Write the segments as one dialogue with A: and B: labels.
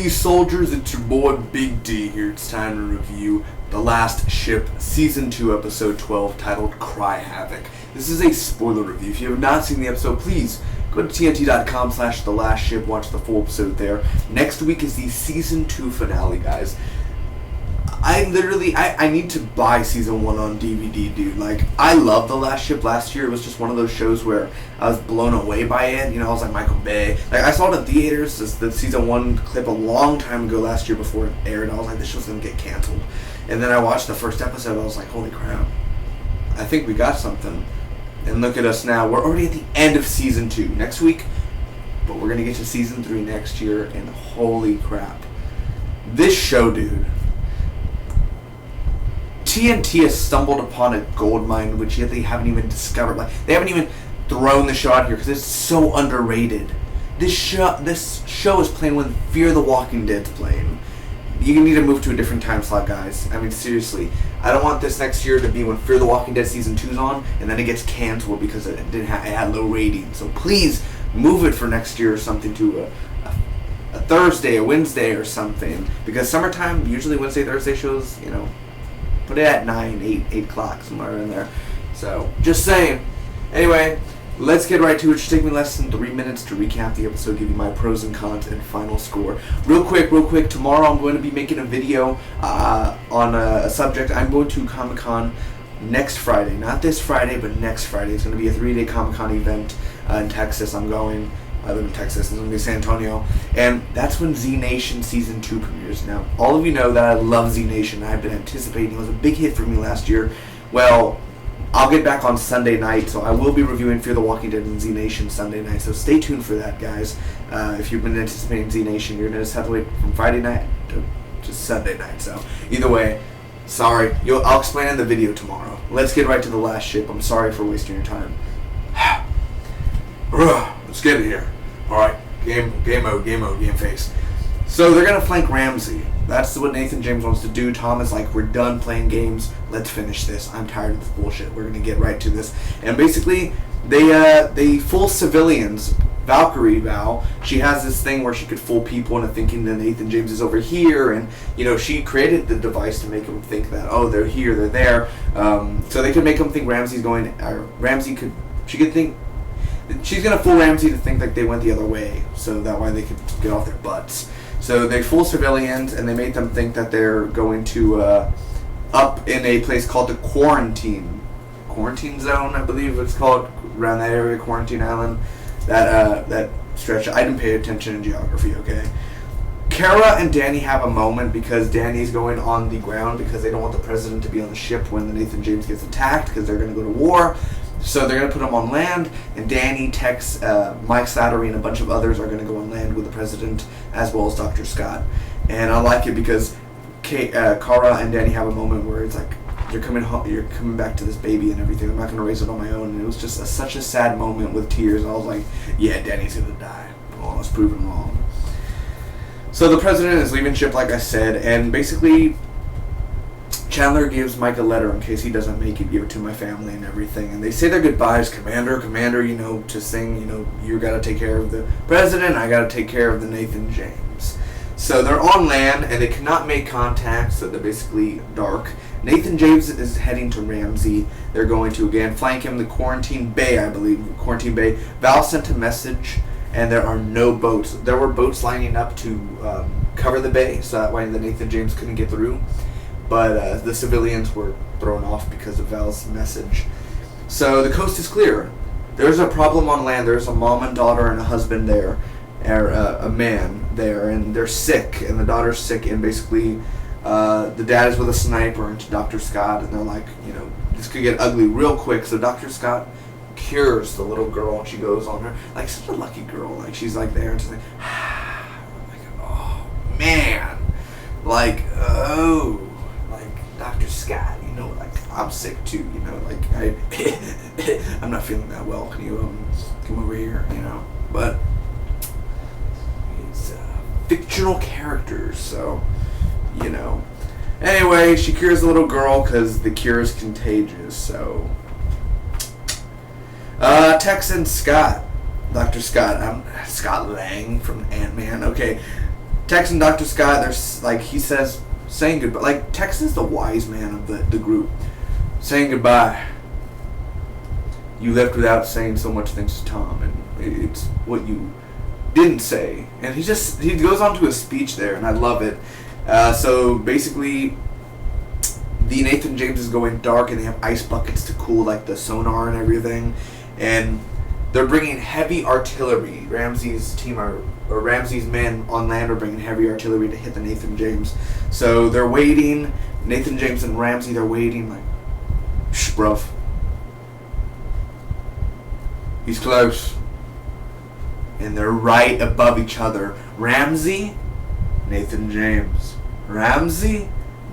A: D soldiers, it's your boy Big D here. It's time to review The Last Ship Season 2 Episode 12 titled Cry Havoc. This is a spoiler review. If you have not seen the episode, please go to TNT.com/The Last Ship, watch the full episode there. Next week is the Season 2 finale, guys. I need to buy Season 1 on DVD, dude. Like, I love The Last Ship. Last year, it was just one of those shows where I was blown away by it. You know, I was like Michael Bay. Like, I saw it in theaters, the Season 1 clip a long time ago last year before it aired. I was like, this show's gonna get canceled. And then I watched the first episode, I was like, holy crap. I think we got something. And look at us now. We're already at the end of Season 2 next week, but we're gonna get to Season 3 next year, and holy crap. This show, dude. TNT has stumbled upon a gold mine which yet they haven't even discovered. Like, they haven't even thrown the show out here because it's so underrated. This show is playing when Fear the Walking Dead's playing. You need to move to a different time slot, guys. I mean, seriously. I don't want this next year to be when Fear the Walking Dead Season 2's on and then it gets canceled because it had low ratings. So please move it for next year or something to a Thursday, a Wednesday or something. Because summertime, usually Wednesday, Thursday shows, you know, put it at 9, 8 o'clock, somewhere in there. So, just saying. Anyway, let's get right to it. It should take me less than 3 minutes to recap the episode, give you my pros and cons and final score. Real quick, tomorrow I'm going to be making a video on a subject. I'm going to Comic-Con next Friday. Not this Friday, but next Friday. It's going to be a 3-day Comic-Con event in Texas. I live in Texas. It's going to be San Antonio. And that's when Z Nation Season 2 premieres. Now, all of you know that I love Z Nation. I've been anticipating. It was a big hit for me last year. Well, I'll get back on Sunday night, so I will be reviewing Fear the Walking Dead and Z Nation Sunday night. So stay tuned for that, guys. If you've been anticipating Z Nation, you're going to just have to wait from Friday night to Sunday night. So either way, sorry. I'll explain in the video tomorrow. Let's get right to The Last Ship. I'm sorry for wasting your time. Let's get it here. Alright, game mode, game face. So they're going to flank Ramsey. That's what Nathan James wants to do. Tom is like, we're done playing games. Let's finish this. I'm tired of this bullshit. We're going to get right to this. And basically, they fool civilians. Val, she has this thing where she could fool people into thinking that Nathan James is over here. And, you know, she created the device to make them think that, oh, they're here, they're there. So they could make them think Ramsey's going, she could think, she's going to fool Ramsey to think like they went the other way, so that way they could get off their butts. So they fool civilians, and they make them think that they're going to up in a place called the Quarantine Zone, I believe it's called, around that area, Quarantine Island, that stretch. I didn't pay attention in geography, okay? Kara and Danny have a moment because Danny's going on the ground because they don't want the president to be on the ship when the Nathan James gets attacked because they're going to go to war. So they're going to put him on land, and Danny, Tex, Mike Slattery, and a bunch of others are going to go on land with the president, as well as Dr. Scott. And I like it because Kara and Danny have a moment where it's like, you're coming back to this baby and everything. I'm not going to raise it on my own. And it was just such a sad moment with tears. And I was like, yeah, Danny's going to die. Well, I was proven wrong. So the president is leaving ship, like I said, and basically Chandler gives Mike a letter in case he doesn't make it, give it to my family and everything. And they say their goodbyes, Commander, you know, to sing, you know, you got to take care of the president, I got to take care of the Nathan James. So they're on land, and they cannot make contact, so they're basically dark. Nathan James is heading to Ramsey. They're going to, again, flank him, the Quarantine Bay, I believe. Quarantine Bay. Val sent a message, and there are no boats. There were boats lining up to cover the bay, so that way the Nathan James couldn't get through. But the civilians were thrown off because of Val's message. So the coast is clear. There's a problem on land. There's a mom and daughter and a husband there, or a man there, and they're sick, and the daughter's sick, and basically the dad is with a sniper into Dr. Scott, and they're like, you know, this could get ugly real quick. So Dr. Scott cures the little girl, and she goes on her, like, such a lucky girl. Like, she's like there, and she's like, like, oh, man. Like, oh. Dr. Scott, you know, like, I'm sick too, you know, like, I'm not feeling that well, can you, come over here, you know, but, it's, fictional characters, so, you know, anyway, she cures the little girl, because the cure is contagious, so, Tex and Scott, Dr. Scott, Scott Lang from Ant-Man, okay, Tex and Dr. Scott, he says, saying goodbye. Like, Tex is the wise man of the group. Saying goodbye. You left without saying so much things to Tom, and it's what you didn't say. And he goes on to a speech there, and I love it. So basically, the Nathan James is going dark, and they have ice buckets to cool like the sonar and everything, and they're bringing heavy artillery. Ramsey's men on land are bringing heavy artillery to hit the Nathan James. So they're waiting. Nathan James and Ramsey, they're waiting like, shh, bruv. He's close. And they're right above each other. Ramsey, Nathan James. Ramsey,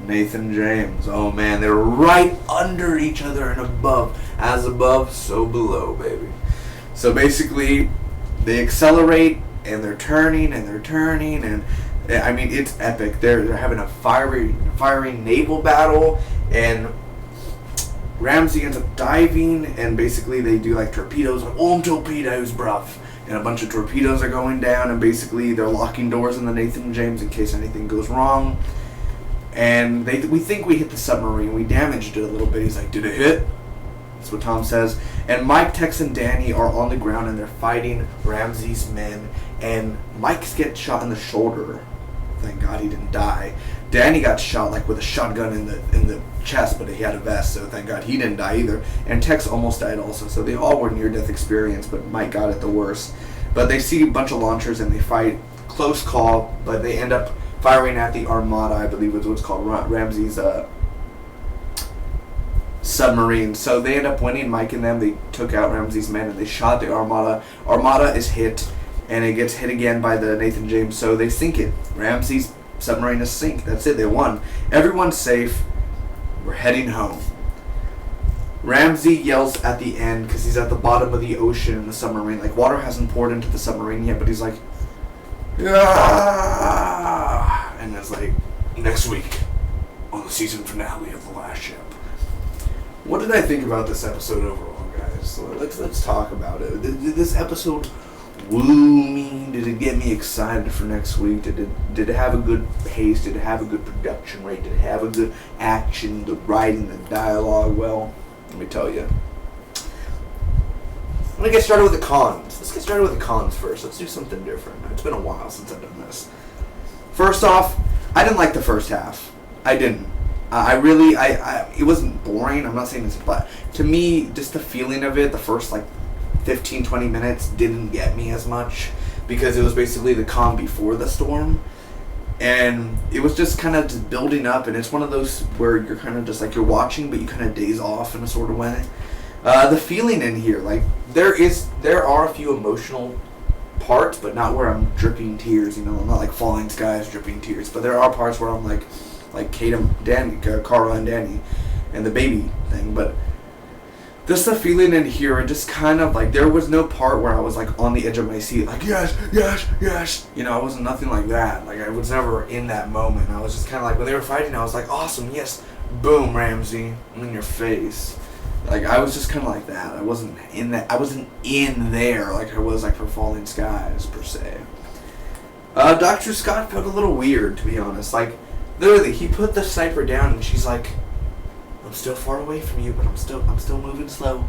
A: Nathan James. Oh man, they're right under each other and above. As above, so below, baby. So basically, they accelerate and they're turning and I mean, it's epic. They're having a firing naval battle, and Ramsey ends up diving, and basically they do like torpedoes, torpedoes, bruv. And a bunch of torpedoes are going down, and basically they're locking doors in the Nathan James in case anything goes wrong. And we think we hit the submarine. We damaged it a little bit. He's like, did it hit? That's what Tom says. And Mike, Tex, and Danny are on the ground, and they're fighting Ramsey's men. And Mike gets shot in the shoulder. Thank God he didn't die. Danny got shot like with a shotgun in the chest, but he had a vest, so thank God he didn't die either. And Tex almost died also, so they all were near-death experience, but Mike got it the worst. But they see a bunch of launchers and they fight. Close call, but they end up firing at the Armada, I believe is what's called Ramsey's submarine. So they end up winning. Mike and them, they took out Ramsey's men and they shot the Armada. Armada is hit, and it gets hit again by the Nathan James, so they sink it. Ramsey's submarine is sink. That's it. They won. Everyone's safe. We're heading home. Ramsey yells at the end because he's at the bottom of the ocean in the submarine. Like, water hasn't poured into the submarine yet, but he's like, ah! And it's like, next week on the season finale of The Last Ship. What did I think about this episode overall, guys? So let's talk about it. Did this episode woo me? Did it get me excited for next week? Did it have a good pace? Did it have a good production rate? Did it have a good action, the writing, the dialogue? Well, let me tell you. I'm going to get started with the cons. Let's get started with the cons first. Let's do something different. It's been a while since I've done this. First off, I didn't like the first half. I didn't. It wasn't boring. I'm not saying this, but to me, just the feeling of it, the first 15, 20 minutes didn't get me as much because it was basically the calm before the storm. And it was just kind of just building up, and it's one of those where you're kind of just like you're watching, but you kind of daze off in a sort of way. The feeling in here, there are a few emotional parts, but not where I'm dripping tears. I'm not like Falling Skies dripping tears, but there are parts where I'm like Kate and Danny, Cara and Danny, and the baby thing. But just the feeling in here, it just kind of there was no part where I was on the edge of my seat, yes, yes, yes. It wasn't nothing like that. I was never in that moment. I was just kind of when they were fighting, I was like, awesome, yes, boom, Ramsey, I'm in your face. I was just kind of like that. I wasn't in that. I wasn't in there like I was for Falling Skies per se. Dr. Scott felt a little weird, to be honest. Literally, he put the sniper down, and she's like, I'm still far away from you, but I'm still moving slow.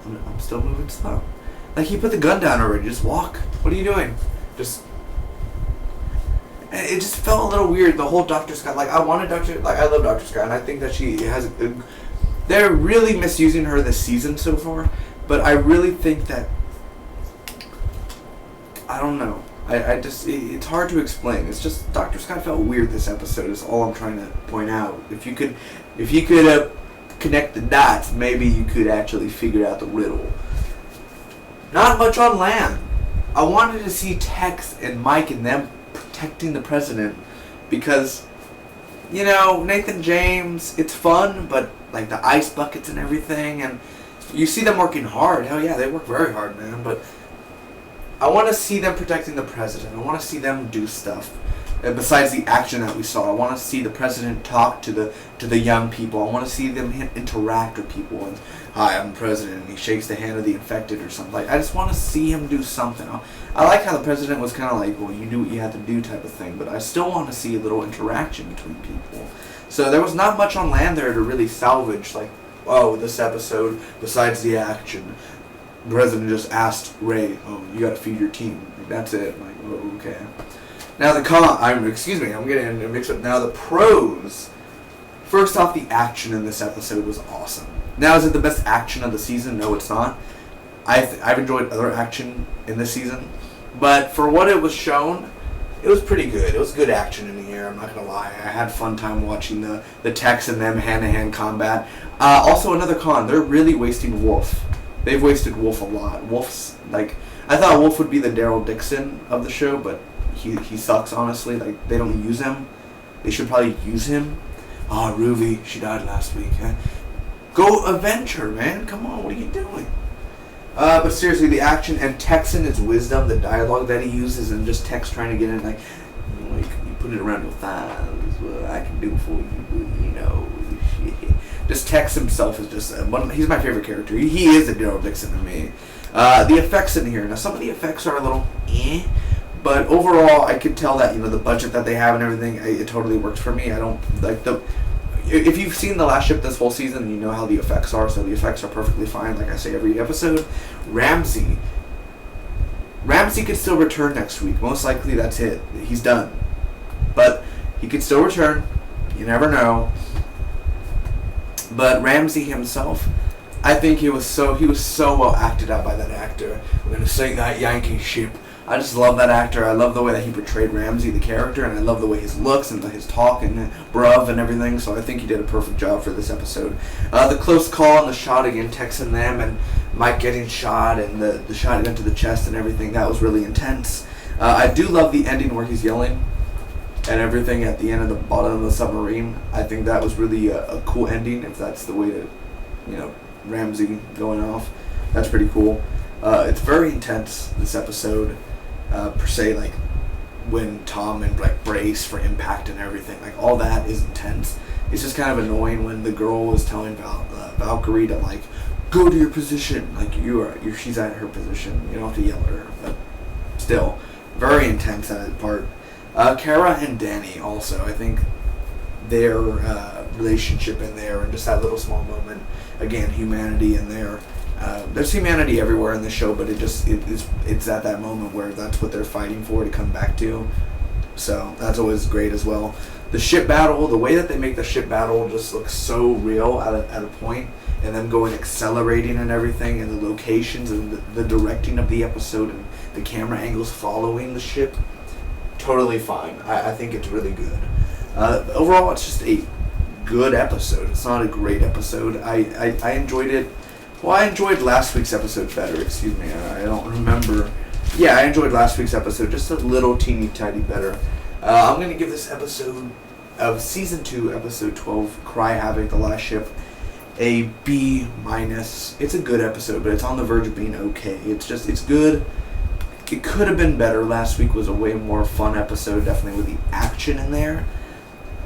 A: I'm still moving slow. He put the gun down already. Just walk. What are you doing? It just felt a little weird. The whole Dr. Scott. I love Dr. Scott, and I think that she has. They're really misusing her this season so far, but I really think that. I don't know. It's hard to explain. It's just Dr. Scott felt weird this episode is all I'm trying to point out. If you could connect the dots, maybe you could actually figure out the riddle. Not much on land. I wanted to see Tex and Mike and them protecting the president because, Nathan James, it's fun, but the ice buckets and everything, and you see them working hard. Hell yeah, they work very hard, man, but I want to see them protecting the president. I want to see them do stuff. besides the action that we saw. I want to see the president talk to the young people. I want to see them interact with people. And hi, I'm the president. And he shakes the hand of the infected or something. Like, I just want to see him do something. I like how the president was kind of like, well, you do what you have to do type of thing. But I still want to see a little interaction between people. So there was not much on land there to really salvage. Like, oh, this episode, besides the action, the president just asked Ray, oh, you got to feed your team. Like, that's it. I'm like, oh, okay. Now I'm getting mixed up. Now the pros. First off, the action in this episode was awesome. Now, is it the best action of the season? No, it's not. I've enjoyed other action in this season, but for what it was shown, it was pretty good. It was good action in the air. I'm not gonna lie. I had fun time watching the Tex and them hand-to-hand combat. Also, another con. They're really wasting Wolf. They've wasted Wolf a lot. Wolf's like, I thought Wolf would be the Daryl Dixon of the show, but he sucks, honestly. Like, they don't use him. They should probably use him. Oh, Ruby, she died last week. Huh? Go avenge her, man. Come on, what are you doing? But seriously, the action and Tex and his wisdom, the dialogue that he uses, and just Tex trying to get in, like, you put it around your thighs, what I can do for you, you know. Just Tex himself is just, he's my favorite character. He is a Daryl Dixon to me. The effects in here, now some of the effects are a little but overall, I could tell that, the budget that they have and everything, it totally works for me. I don't, like, if you've seen The Last Ship this whole season, you know how the effects are, so the effects are perfectly fine, like I say every episode. Ramsey could still return next week. Most likely that's it. He's done. But he could still return. You never know. But Ramsey himself, I think he was so well acted out by that actor. We're going to sink that Yankee ship. I just love that actor. I love the way that he portrayed Ramsey, the character, and I love the way his looks and his talk and bruv and everything, so I think he did a perfect job for this episode. The close call and the shot again, Tex and them, and Mike getting shot, and the shot into the chest and everything, that was really intense. I do love the ending where he's yelling and everything at the end of the bottom of the submarine. I think that was really a cool ending, if that's the way to, Ramsey going off. That's pretty cool. It's very intense, this episode. Per se, like when Tom and like brace for impact and everything, like all that is intense. It's just kind of annoying when the girl was telling Valkyrie to like go to your position, like she's at her position. You don't have to yell at her, but still very intense that part. Kara and Danny also, I think their relationship in there and just that little small moment, again, humanity in there. There's humanity everywhere in the show, but it's at that moment where that's what they're fighting for to come back to. So that's always great as well. The ship battle, the way that they make the ship battle just looks so real at a point, and them going accelerating and everything, and the locations and the directing of the episode and the camera angles following the ship, totally fine. I think it's really good. Overall, it's just a good episode. It's not a great episode. I enjoyed it. Well, I enjoyed last week's episode better, excuse me. I don't remember. Yeah, I enjoyed last week's episode just a little teeny tiny better. I'm going to give this episode of Season 2, Episode 12, Cry Havoc, The Last Ship, a B-. It's a good episode, but it's on the verge of being okay. It's good. It could have been better. Last week was a way more fun episode, definitely with the action in there.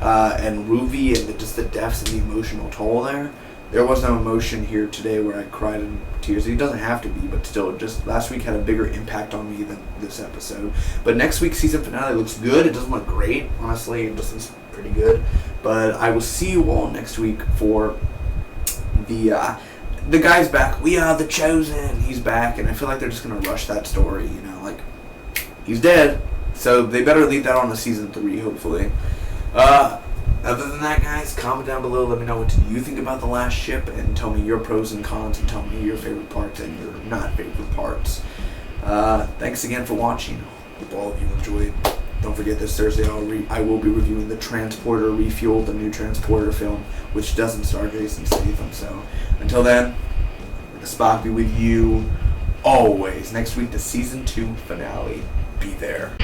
A: And Ruby and just the deaths and the emotional toll there. There was no emotion here today where I cried in tears. It doesn't have to be, but still, just last week had a bigger impact on me than this episode. But next week's season finale looks good. It doesn't look great, honestly. It just looks pretty good. But I will see you all next week for the guy's back. We are the chosen. He's back, and I feel like they're just gonna rush that story. Like he's dead, so they better leave that on to Season 3, hopefully. Other than that, guys, comment down below. Let me know what you think about The Last Ship, and tell me your pros and cons, and tell me your favorite parts and your not favorite parts. Thanks again for watching. Hope all of you enjoyed. Don't forget, this Thursday I will be reviewing the Transporter Refuel, the new Transporter film, which doesn't star Jason Statham. So until then, may the Spock be with you always. Next week, the Season 2 finale. Be there.